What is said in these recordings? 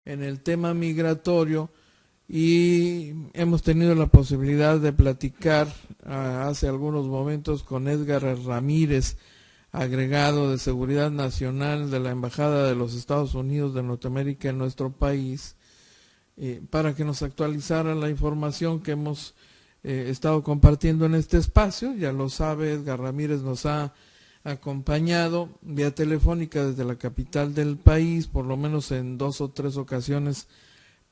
en el tema migratorio y hemos tenido la posibilidad de platicar hace algunos momentos con Edgar Ramírez, agregado de Seguridad Nacional de la Embajada de los Estados Unidos de Norteamérica en nuestro país, para que nos actualizara la información que hemos estado compartiendo en este espacio. Ya lo sabe, Edgar Ramírez nos ha acompañado vía telefónica desde la capital del país, por lo menos en 2 o 3 ocasiones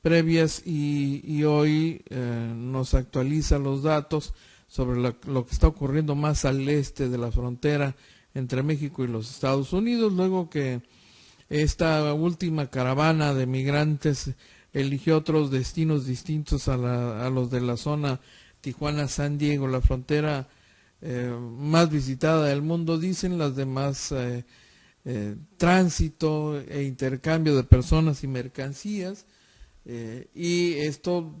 previas, y hoy nos actualiza los datos sobre lo que está ocurriendo más al este de la frontera entre México y los Estados Unidos, luego que esta última caravana de migrantes eligió otros destinos distintos a los de la zona Tijuana-San Diego, la frontera más visitada del mundo, dicen las demás tránsito e intercambio de personas y mercancías, y esto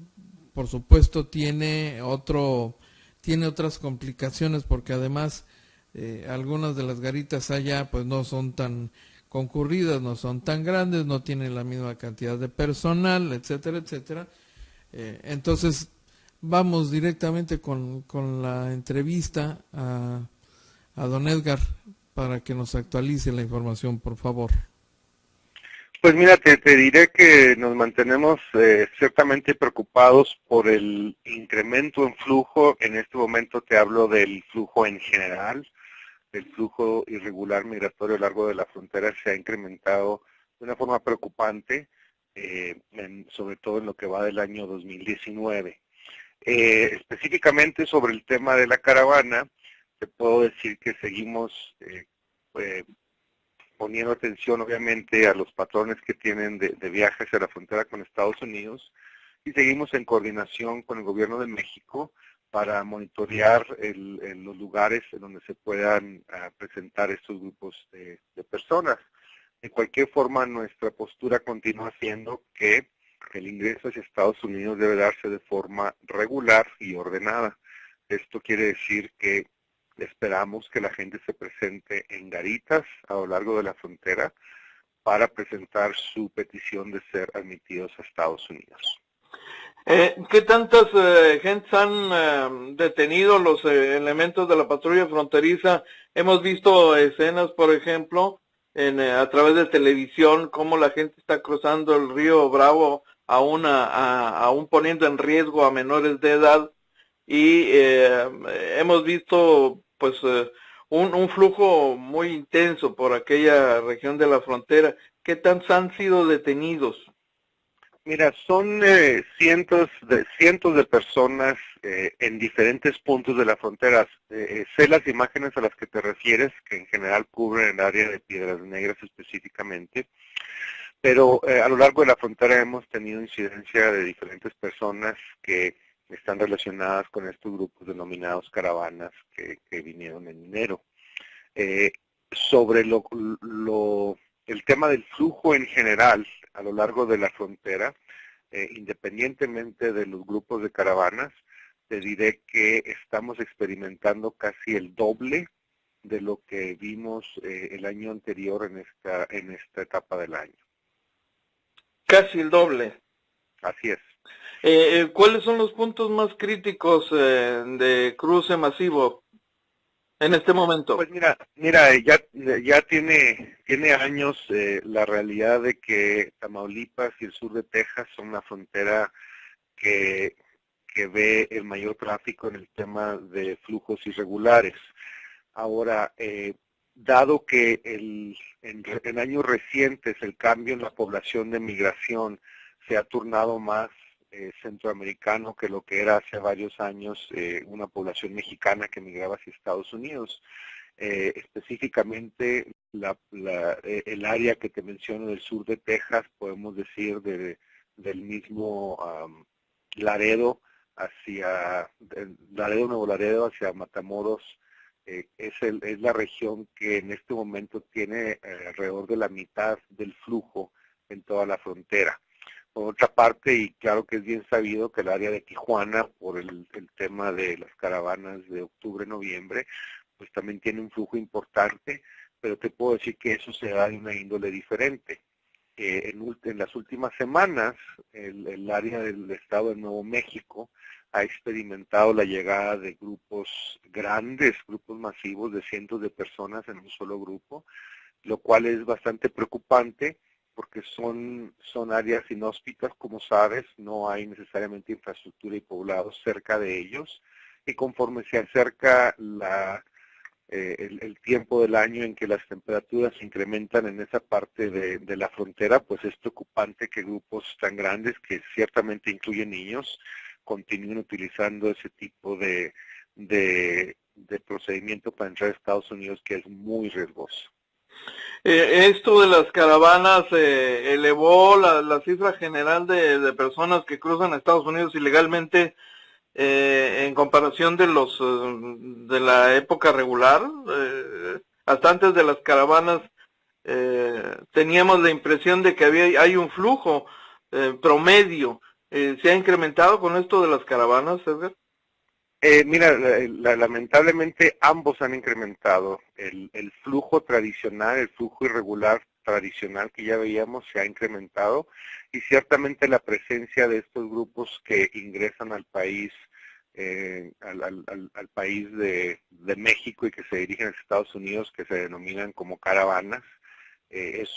por supuesto tiene otras complicaciones, porque además algunas de las garitas allá pues no son tan concurridas, no son tan grandes, no tienen la misma cantidad de personal, etcétera, etcétera. Entonces vamos directamente con la entrevista a don Edgar para que nos actualice la información, por favor. Pues mira, te diré que nos mantenemos ciertamente preocupados por el incremento en flujo. En este momento te hablo del flujo en general. El flujo irregular migratorio a lo largo de la frontera se ha incrementado de una forma preocupante, sobre todo en lo que va del año 2019. Específicamente sobre el tema de la caravana, te puedo decir que seguimos poniendo atención obviamente a los patrones que tienen de viaje hacia la frontera con Estados Unidos, y seguimos en coordinación con el gobierno de México para monitorear los lugares en donde se puedan presentar estos grupos de personas. De cualquier forma, nuestra postura continúa siendo que el ingreso hacia Estados Unidos debe darse de forma regular y ordenada. Esto quiere decir que esperamos que la gente se presente en garitas a lo largo de la frontera para presentar su petición de ser admitidos a Estados Unidos. ¿Qué tantas gentes han detenido los elementos de la patrulla fronteriza? Hemos visto escenas, por ejemplo, a través de televisión, cómo la gente está cruzando el río Bravo, aún poniendo en riesgo a menores de edad, y hemos visto pues un flujo muy intenso por aquella región de la frontera. ¿Qué tantos han sido detenidos? Mira, son cientos de personas en diferentes puntos de la frontera. Sé las imágenes a las que te refieres, que en general cubren el área de Piedras Negras específicamente, pero a lo largo de la frontera hemos tenido incidencia de diferentes personas que están relacionadas con estos grupos denominados caravanas que vinieron en enero. Sobre el tema del flujo en general a lo largo de la frontera, independientemente de los grupos de caravanas, te diré que estamos experimentando casi el doble de lo que vimos el año anterior en esta etapa del año. Casi el doble. Así es. ¿Cuáles son los puntos más críticos de cruce masivo en este momento? Pues mira, ya tiene años la realidad de que Tamaulipas y el sur de Texas son una frontera que ve el mayor tráfico en el tema de flujos irregulares. Ahora, dado que en años recientes el cambio en la población de migración se ha turnado más centroamericano que lo que era hace varios años una población mexicana que migraba hacia Estados Unidos. Específicamente el área que te menciono del sur de Texas, podemos decir del mismo Laredo Nuevo Laredo hacia Matamoros, es la región que en este momento tiene alrededor de la mitad del flujo en toda la frontera. Por otra parte, y claro que es bien sabido que el área de Tijuana, por el tema de las caravanas de octubre-noviembre, pues también tiene un flujo importante, pero te puedo decir que eso se da de una índole diferente. en las últimas semanas, el área del estado de Nuevo México ha experimentado la llegada de grupos grandes, grupos masivos de cientos de personas en un solo grupo, lo cual es bastante preocupante porque son áreas inhóspitas, como sabes, no hay necesariamente infraestructura y poblados cerca de ellos, y conforme se acerca el tiempo del año en que las temperaturas se incrementan en esa parte de la frontera, pues es preocupante que grupos tan grandes, que ciertamente incluyen niños, continúen utilizando ese tipo de procedimiento para entrar a Estados Unidos, que es muy riesgoso. Esto de las caravanas elevó la cifra general de personas que cruzan a Estados Unidos ilegalmente en comparación de de la época regular. Hasta antes de las caravanas teníamos la impresión de que hay un flujo promedio. ¿Se ha incrementado con esto de las caravanas, Edgar? Mira, lamentablemente ambos han incrementado. El flujo tradicional, el flujo irregular tradicional que ya veíamos se ha incrementado, y ciertamente la presencia de estos grupos que ingresan al país, al país de México y que se dirigen a Estados Unidos, que se denominan como caravanas, es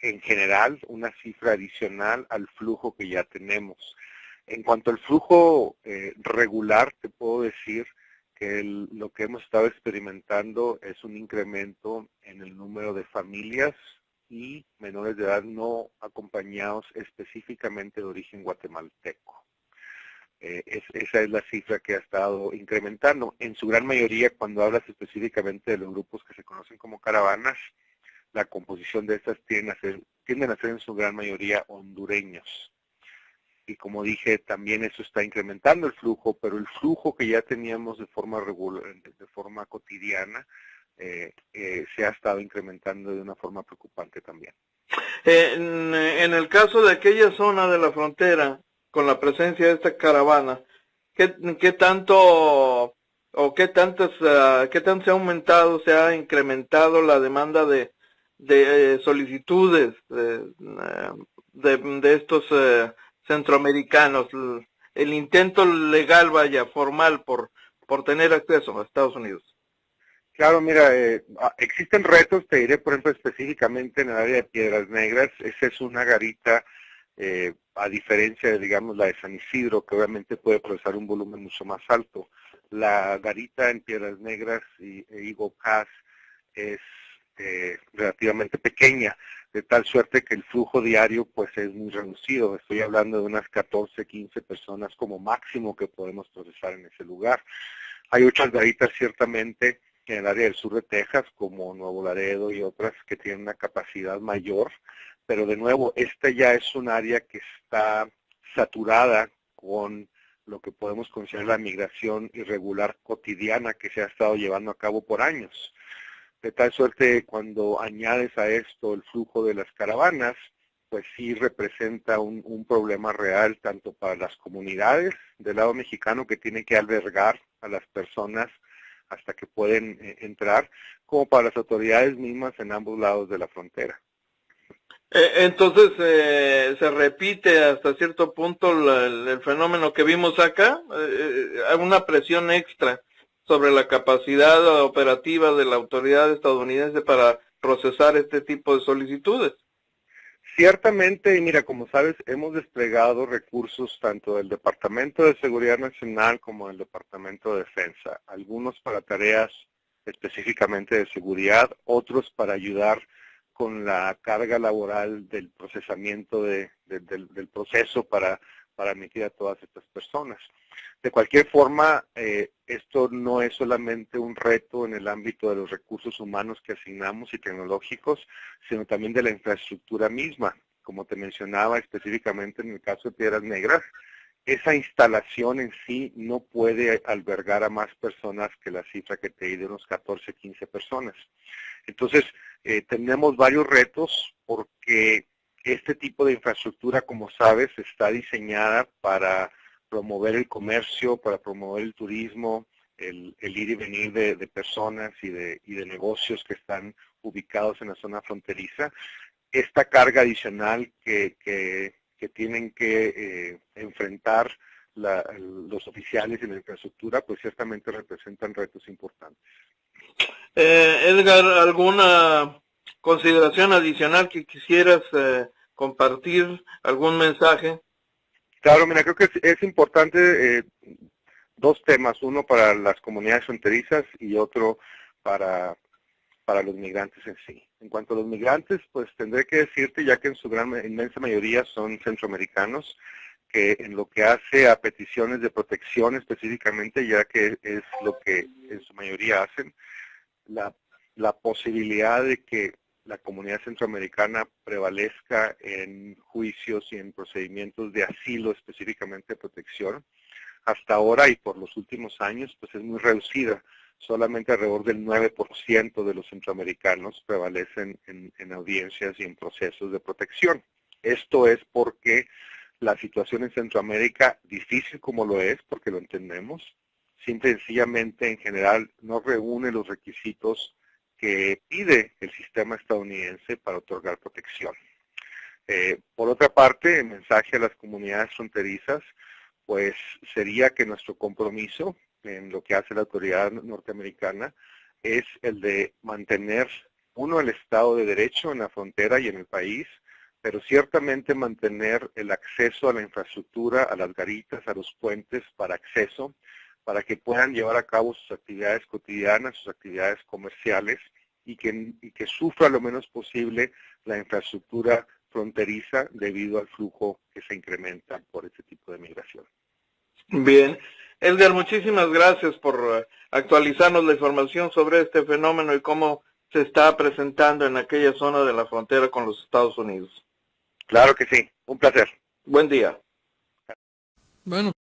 en general una cifra adicional al flujo que ya tenemos. En cuanto al flujo regular, te puedo decir que lo que hemos estado experimentando es un incremento en el número de familias y menores de edad no acompañados específicamente de origen guatemalteco. Esa es la cifra que ha estado incrementando. En su gran mayoría, cuando hablas específicamente de los grupos que se conocen como caravanas, la composición de estas tienden a ser en su gran mayoría hondureños. Y como dije, también eso está incrementando el flujo, pero el flujo que ya teníamos de forma regular, de forma cotidiana, se ha estado incrementando de una forma preocupante también. En el caso de aquella zona de la frontera, con la presencia de esta caravana, ¿qué tanto o qué tanto se ha aumentado, se ha incrementado la demanda de solicitudes de estos centroamericanos, el intento legal, vaya, formal por tener acceso a Estados Unidos? Claro, mira, existen retos, te diré, por ejemplo, específicamente en el área de Piedras Negras. Esa es una garita, a diferencia de, digamos, la de San Isidro, que obviamente puede procesar un volumen mucho más alto. La garita en Piedras Negras e Eagle Pass es relativamente pequeña, de tal suerte que el flujo diario pues es muy reducido. Estoy hablando de unas 14, 15 personas como máximo que podemos procesar en ese lugar. Hay otras garitas ciertamente en el área del sur de Texas, como Nuevo Laredo y otras que tienen una capacidad mayor, pero de nuevo, esta ya es un área que está saturada con lo que podemos considerar la migración irregular cotidiana que se ha estado llevando a cabo por años. De tal suerte, cuando añades a esto el flujo de las caravanas, pues sí representa un problema real tanto para las comunidades del lado mexicano, que tienen que albergar a las personas hasta que pueden entrar, como para las autoridades mismas en ambos lados de la frontera. Entonces se repite hasta cierto punto el fenómeno que vimos acá, una presión extra sobre la capacidad operativa de la autoridad estadounidense para procesar este tipo de solicitudes. Ciertamente, y mira, como sabes, hemos desplegado recursos tanto del Departamento de Seguridad Nacional como del Departamento de Defensa, algunos para tareas específicamente de seguridad, otros para ayudar con la carga laboral del procesamiento del proceso para admitir a todas estas personas. De cualquier forma, esto no es solamente un reto en el ámbito de los recursos humanos que asignamos y tecnológicos, sino también de la infraestructura misma. Como te mencionaba específicamente en el caso de Piedras Negras, esa instalación en sí no puede albergar a más personas que la cifra que te di de unos 14, 15 personas. Entonces, tenemos varios retos porque este tipo de infraestructura, como sabes, está diseñada para promover el comercio, para promover el turismo, el ir y venir de personas y de negocios que están ubicados en la zona fronteriza, esta carga adicional que tienen que enfrentar los oficiales y la infraestructura, pues ciertamente representan retos importantes. Edgar, ¿alguna consideración adicional que quisieras compartir? ¿Algún mensaje? Claro, mira, creo que es importante dos temas, uno para las comunidades fronterizas y otro para los migrantes en sí. En cuanto a los migrantes, pues tendré que decirte, ya que en su inmensa mayoría son centroamericanos, que en lo que hace a peticiones de protección específicamente, ya que es lo que en su mayoría hacen, la posibilidad de que la comunidad centroamericana prevalezca en juicios y en procedimientos de asilo, específicamente de protección, hasta ahora y por los últimos años, pues es muy reducida. Solamente alrededor del 9% de los centroamericanos prevalecen en audiencias y en procesos de protección. Esto es porque la situación en Centroamérica, difícil como lo es, porque lo entendemos, simple y sencillamente en general no reúne los requisitos que pide el sistema estadounidense para otorgar protección. Por otra parte, el mensaje a las comunidades fronterizas, pues sería que nuestro compromiso en lo que hace la autoridad norteamericana es el de mantener, uno, el Estado de Derecho en la frontera y en el país, pero ciertamente mantener el acceso a la infraestructura, a las garitas, a los puentes para acceso, para que puedan llevar a cabo sus actividades cotidianas, sus actividades comerciales, y que sufra lo menos posible la infraestructura fronteriza debido al flujo que se incrementa por este tipo de migración. Bien. Edgar, muchísimas gracias por actualizarnos la información sobre este fenómeno y cómo se está presentando en aquella zona de la frontera con los Estados Unidos. Claro que sí, un placer. Buen día. Bueno.